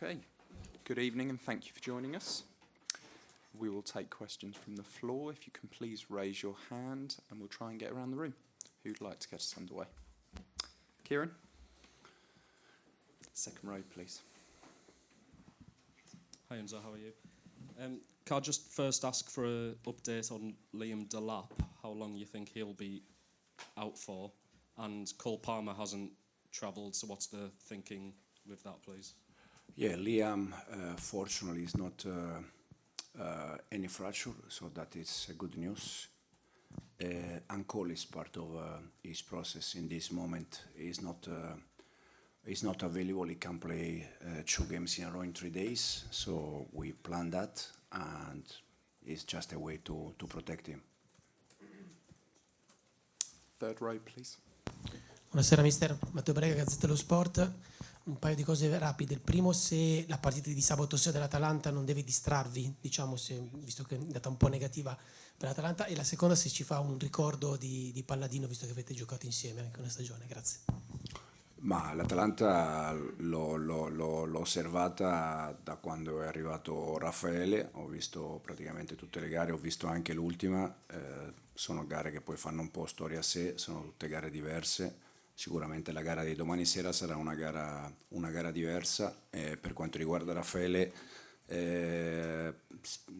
Okay, good evening and thank you for joining us. We will take questions from the floor. If you can please raise your hand and we'll try and get around the room. Who'd like to get us underway? Kieran? Second row, please. Hi Enzo, how are you? Can I just first ask for an update on Liam Delap, how long you think he'll be out for? And Cole Palmer hasn't travelled, so what's the thinking with that, please? Yeah, Liam, fortunately, is not any fracture, so that is good news. And Cole is part of his process in this moment. He's not available. He can play 2 games in a row in 3 days, so we planned that, and it's just a way to protect him. Third row, please. Buonasera mister, Matteo Brega, Gazzetta dello Sport. Un paio di cose rapide. Il primo, se la partita di sabato sera dell'Atalanta non deve distrarvi, diciamo, visto che è andata un po' negativa per l'Atalanta, e la seconda, se ci fa un ricordo di Palladino, visto che avete giocato insieme anche una stagione. Grazie. Ma l'Atalanta l'ho osservata da quando è arrivato Raffaele, ho visto praticamente tutte le gare, ho visto anche l'ultima, sono gare che poi fanno un po' storia a sé, sono tutte gare diverse. Sicuramente la gara di domani sera sarà una gara diversa. Per quanto riguarda Raffaele,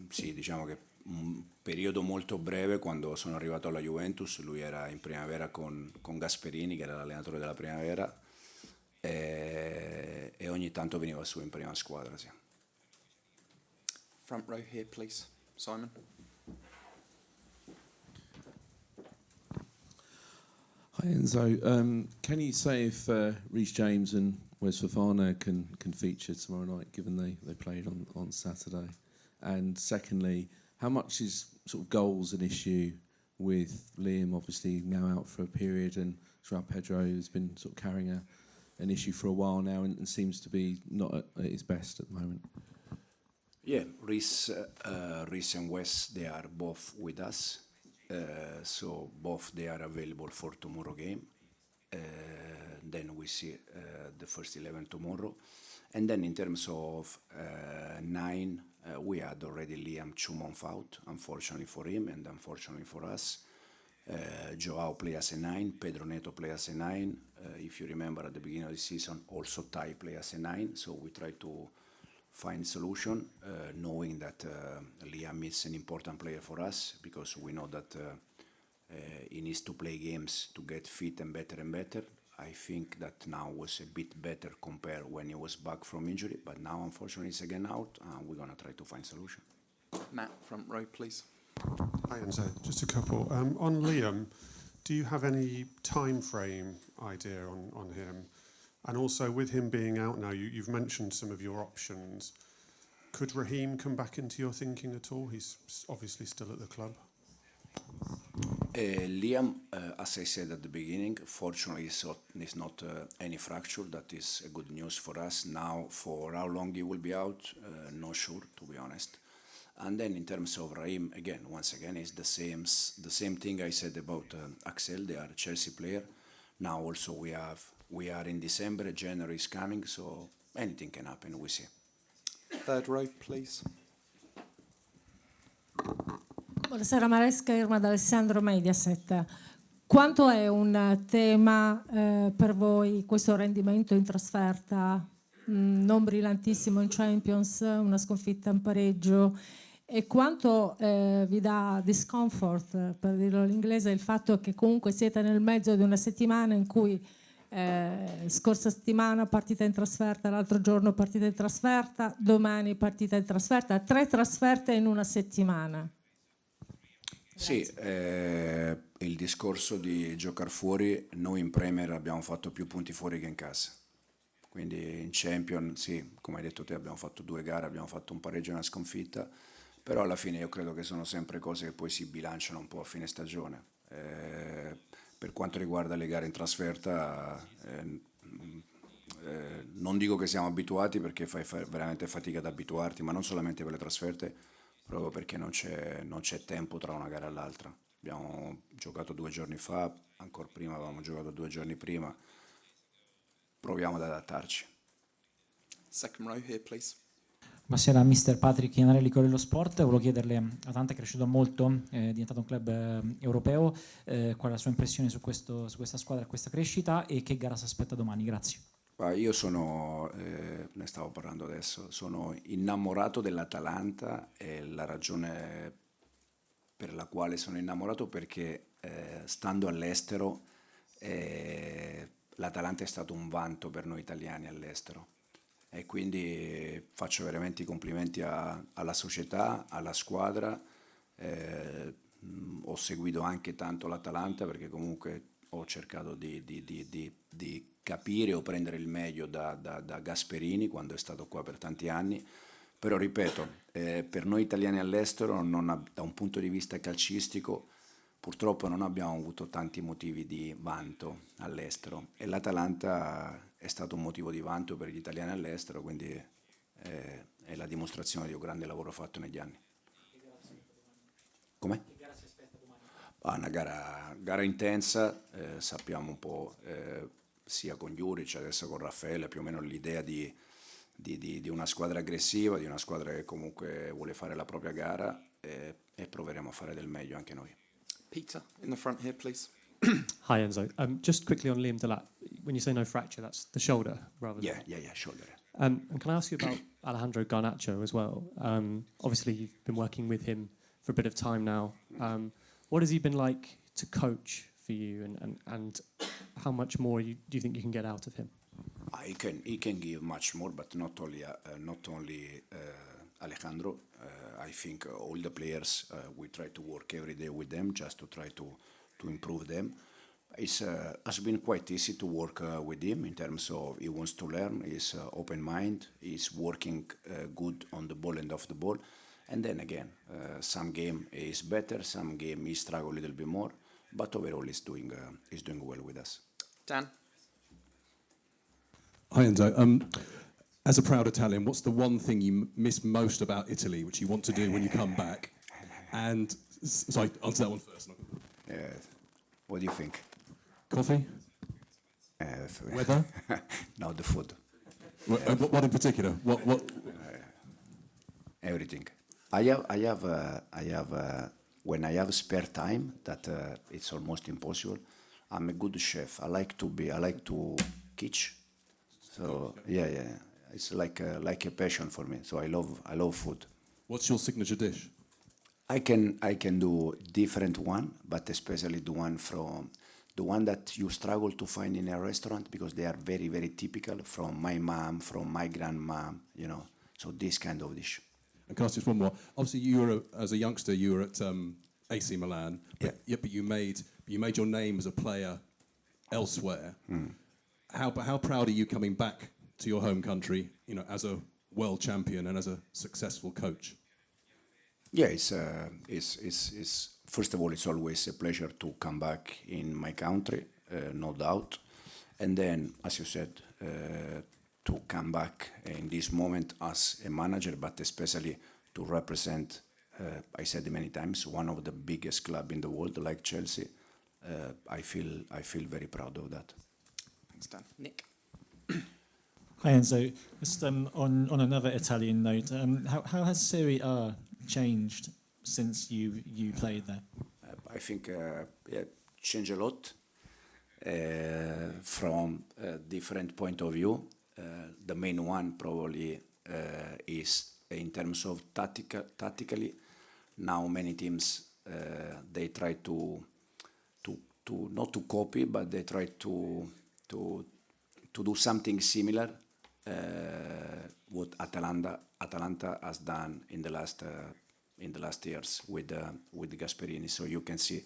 sì, diciamo che un periodo molto breve, quando sono arrivato alla Juventus, lui era in primavera con Gasperini, che era l'allenatore della primavera, e ogni tanto veniva su in prima squadra. Sì. Front row here, please. Simon? Hi Enzo, can you say if Reece James and Wes Fofana can feature tomorrow night, given they played on Saturday? And secondly, how much is sort of goals an issue with Liam obviously now out for a period, and Joao Pedro has been sort of carrying an issue for a while now and seems to be not at his best at the moment? Yeah, Reece and Wes, they are both with us. So both they are available for tomorrow game. Then we see the first 11 tomorrow. And then in terms of 9, we had already Liam 2 months out, unfortunately for him and unfortunately for us. Joao play as a 9, Pedro Neto play as a 9. If you remember at the beginning of the season, also Tai play as a 9. So we try to find solution, knowing that Liam is an important player for us, because we know that he needs to play games to get fit and better. I think that now was a bit better compared when he was back from injury, but now unfortunately he's again out, and we're going to try to find solution. Matt, front row, please. Hi Enzo, just a couple. On Liam, do you have any time frame idea on him? And also, with him being out now, you've mentioned some of your options. Could Raheem come back into your thinking at all? He's obviously still at the club. Liam, as I said at the beginning, fortunately it's not any fracture. That is a good news for us. Now, for how long he will be out, not sure, to be honest. And then in terms of Raheem, once again, it's the same thing I said about Axel. They are a Chelsea player. Now also we are in December, January is coming, so anything can happen, we see. Third row, please. Buonasera Maresca, Irma d'Alessandro, Mediaset. Quanto è un tema per voi questo rendimento in trasferta, non brillantissimo in Champions, una sconfitta in pareggio, e quanto vi dà discomfort, per dirlo all'inglese, il fatto che comunque siete nel mezzo di una settimana in cui scorsa settimana partita in trasferta, l'altro giorno partita in trasferta, domani partita in trasferta, 3 trasferte in una settimana? Sì, il discorso di giocare fuori, noi in Premier abbiamo fatto più punti fuori che in casa, quindi in Champions, sì, come hai detto te, abbiamo fatto 2 gare, abbiamo fatto un pareggio e una sconfitta, però alla fine io credo che sono sempre cose che poi si bilanciano un po' a fine stagione. Per quanto riguarda le gare in trasferta, non dico che siamo abituati, perché fai veramente fatica ad abituarti, ma non solamente per le trasferte, proprio perché non c'è tempo tra una gara e l'altra. Abbiamo giocato 2 giorni fa, ancora prima avevamo giocato 2 giorni prima, proviamo ad adattarci. Second row here, please. Buonasera, mister Patrick Iannarelli, Corriere dello Sport. Volevo chiederle, Atalanta è cresciuto molto, è diventato un club europeo, qual è la sua impressione su questa squadra, questa crescita, e che gara si aspetta domani? Grazie. Io sono, ne stavo parlando adesso, sono innamorato dell'Atalanta, e la ragione per la quale sono innamorato perché stando all'estero l'Atalanta è stato un vanto per noi italiani all'estero, e quindi faccio veramente i complimenti alla società, alla squadra. Ho seguito anche tanto l'Atalanta perché comunque ho cercato di capire o prendere il meglio da Gasperini quando è stato qua per tanti anni, però ripeto, per noi italiani all'estero da un punto di vista calcistico purtroppo non abbiamo avuto tanti motivi di vanto all'estero, e l'Atalanta è stato un motivo di vanto per gli italiani all'estero, quindi è la dimostrazione di un grande lavoro fatto negli anni. Come? Una gara intensa, sappiamo un po', sia con Juric, adesso con Raffaele, più o meno l'idea di una squadra aggressiva, di una squadra che comunque vuole fare la propria gara, e proveremo a fare del meglio anche noi. Peter, in the front here, please. Hi Enzo. Just quickly on Liam Delap, when you say no fracture, that's the shoulder rather than... Yeah, shoulder. And can I ask you about Alejandro Garnacho as well? Obviously you've been working with him for a bit of time now. What has he been like to coach for you, and how much more do you think you can get out of him? He can give much more, but not only Alejandro. I think all the players, we try to work every day with them just to try to improve them. It has been quite easy to work with him in terms of he wants to learn, he's open mind, he's working good on the ball and off the ball. And then again, some game is better, some game he struggle a little bit more, but overall he's doing well with us. Dan? Hi Enzo. As a proud Italian, what's the one thing you miss most about Italy, which you want to do when you come back? And sorry, answer that one first. What do you think? Coffee? Weather? No, the food. What in particular? What? Everything. I have when I have spare time, that it's almost impossible. I'm a good chef. I like to kitchen. So yeah, it's like a passion for me. So I love food. What's your signature dish? I can do different one, but especially the one that you struggle to find in a restaurant because they are very, very typical from my mom, from my grandma, you know. So this kind of dish. And can I ask just one more? Obviously, as a youngster, you were at AC Milan. But you made your name as a player elsewhere. How proud are you coming back to your home country, you know, as a world champion and as a successful coach? Yeah, it's first of all, it's always a pleasure to come back in my country, no doubt. And then, as you said, to come back in this moment as a manager, but especially to represent, I said many times, one of the biggest clubs in the world, like Chelsea. I feel very proud of that. Thanks, Dan. Nick? Hi Enzo, just on another Italian note, how has Serie A changed since you played there? I think changed a lot from a different point of view. The main one probably is in terms of tactically. Now many teams they try to not to copy, but they try to do something similar. What Atalanta has done in the last years with Gasperini. So you can see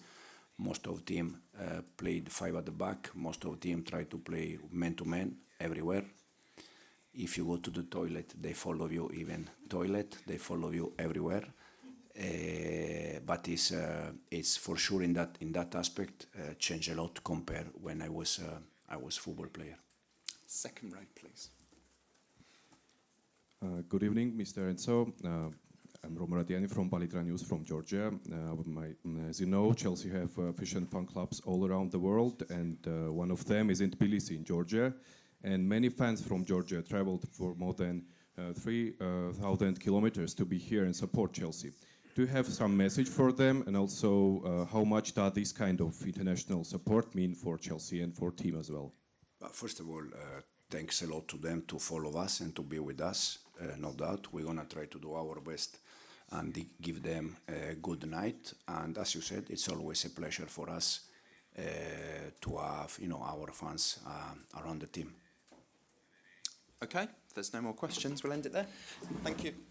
most of team played 5 at the back. Most of team try to play man to man everywhere. If you go to the toilet, they follow you. Even toilet, they follow you everywhere. But it's for sure in that aspect changed a lot compared when I was football player. Second row, please. Good evening, Mr. Enzo. I'm Roman Radiani from Balitra News from Georgia. As you know, Chelsea have fish and fun clubs all around the world, and one of them is in Tbilisi in Georgia. and many fans from Georgia traveled for more than 3,000 kilometers to be here and support Chelsea. Do you have some message for them, and also how much does this kind of international support mean for Chelsea and for team as well? First of all, thanks a lot to them to follow us and to be with us. No doubt, we're gonna try to do our best and give them a good night. And as you said, it's always a pleasure for us to have our fans around the team. Okay, if there's no more questions, we'll end it there. Thank you.